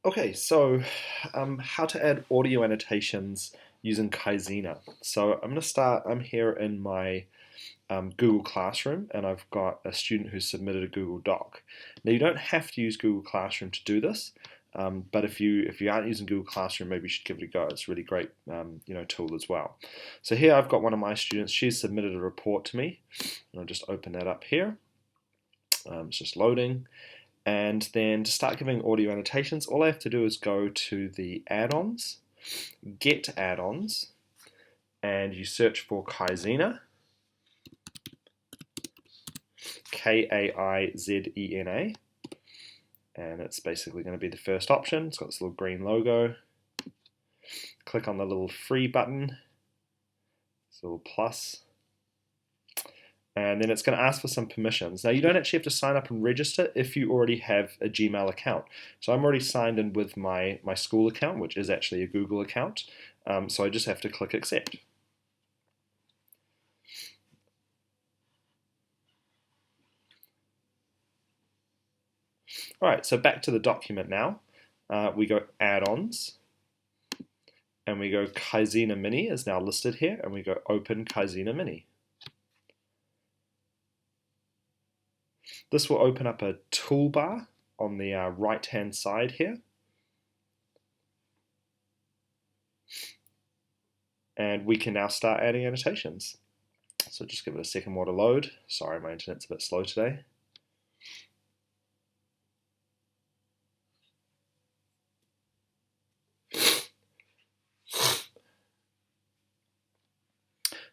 Okay, so how to add audio annotations using Kaizena. So I'm going to start, I'm here in my Google Classroom and I've got a student who submitted a Google Doc. Now you don't have to use Google Classroom to do this, but if you aren't using Google Classroom, maybe you should give it a go. It's a really great tool as well. So here I've got one of my students, she's submitted a report to me. I'll just open that up here. It's just loading. And then to start giving audio annotations, all I have to do is go to the add-ons, get add-ons, and you search for Kaizena, Kaizena, and it's basically going to be the first option. It's got this little green logo. Click on the little free button, this little plus, and then it's going to ask for some permissions. Now you don't actually have to sign up and register if you already have a Gmail account. So I'm already signed in with my school account, which is actually a Google account. So I just have to click accept. Alright, so back to the document now. We go add-ons, and we go Kaizena Mini is now listed here, and we go open Kaizena Mini. This will open up a toolbar on the right hand side here. And we can now start adding annotations. So just give it a second more to load. Sorry, my internet's a bit slow today.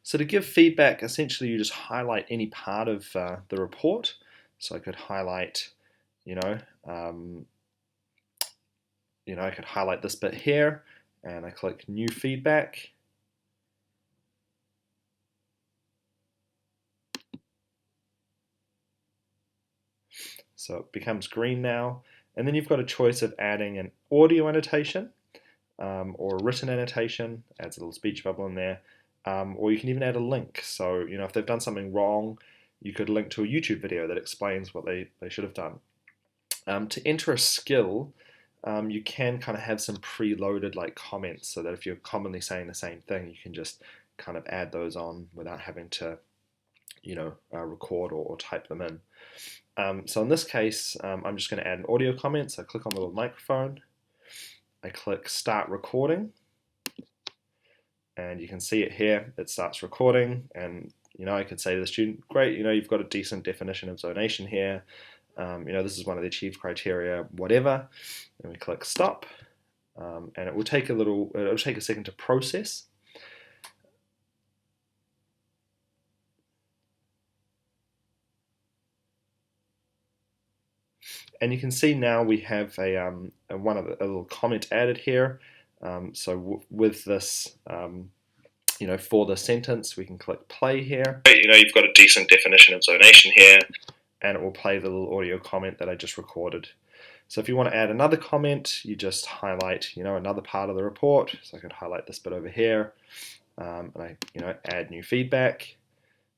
So to give feedback, essentially you just highlight any part of the report. So I could highlight, I could highlight this bit here, and I click New Feedback. So it becomes green now, and then you've got a choice of adding an audio annotation or a written annotation. Adds a little speech bubble in there, or you can even add a link. So if they've done something wrong, you could link to a YouTube video that explains what they should have done. To enter a skill, you can kind of have some preloaded like comments, so that if you're commonly saying the same thing, you can just kind of add those on without having to record or type them in. So in this case, I'm just going to add an audio comment. So I click on the little microphone, I click start recording, and you can see it here. It starts recording, and I could say to the student, great, you've got a decent definition of zonation here. This is one of the achieved criteria, whatever. And we click stop, and it will take a second to process. And you can see now we have a little comment added here. So with this, for the sentence, we can click play here. You've got a decent definition of zonation here, and it will play the little audio comment that I just recorded. So if you want to add another comment, you just highlight, another part of the report. So I could highlight this bit over here, and I, add new feedback.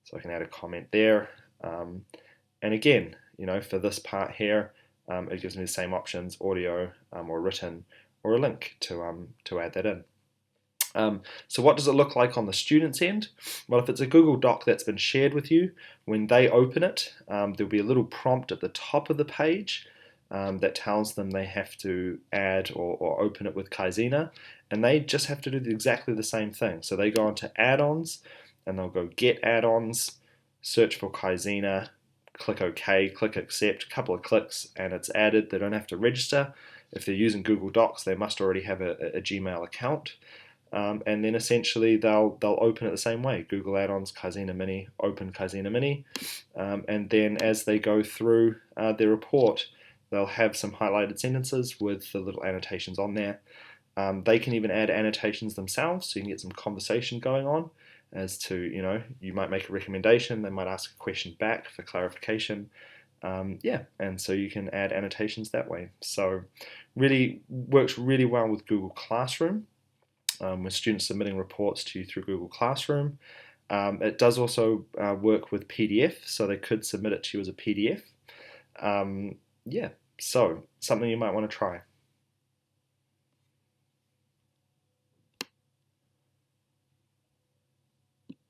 So I can add a comment there. And again, for this part here, it gives me the same options: audio, or written, or a link to add that in. So what does it look like on the student's end? Well, if it's a Google Doc that's been shared with you, when they open it, there'll be a little prompt at the top of the page that tells them they have to add or open it with Kaizena, and they just have to do exactly the same thing. So they go into add-ons, and they'll go get add-ons, search for Kaizena, click OK, click accept, a couple of clicks, and it's added. They don't have to register. If they're using Google Docs, they must already have a Gmail account. And then essentially they'll open it the same way: Google Add-ons, Kaizena Mini, open Kaizena Mini, and then as they go through their report, they'll have some highlighted sentences with the little annotations on there. They can even add annotations themselves, so you can get some conversation going on as to, you might make a recommendation, they might ask a question back for clarification. And so you can add annotations that way. So really works really well with Google Classroom. With students submitting reports to you through Google Classroom. It does also work with PDF, so they could submit it to you as a PDF. So something you might want to try.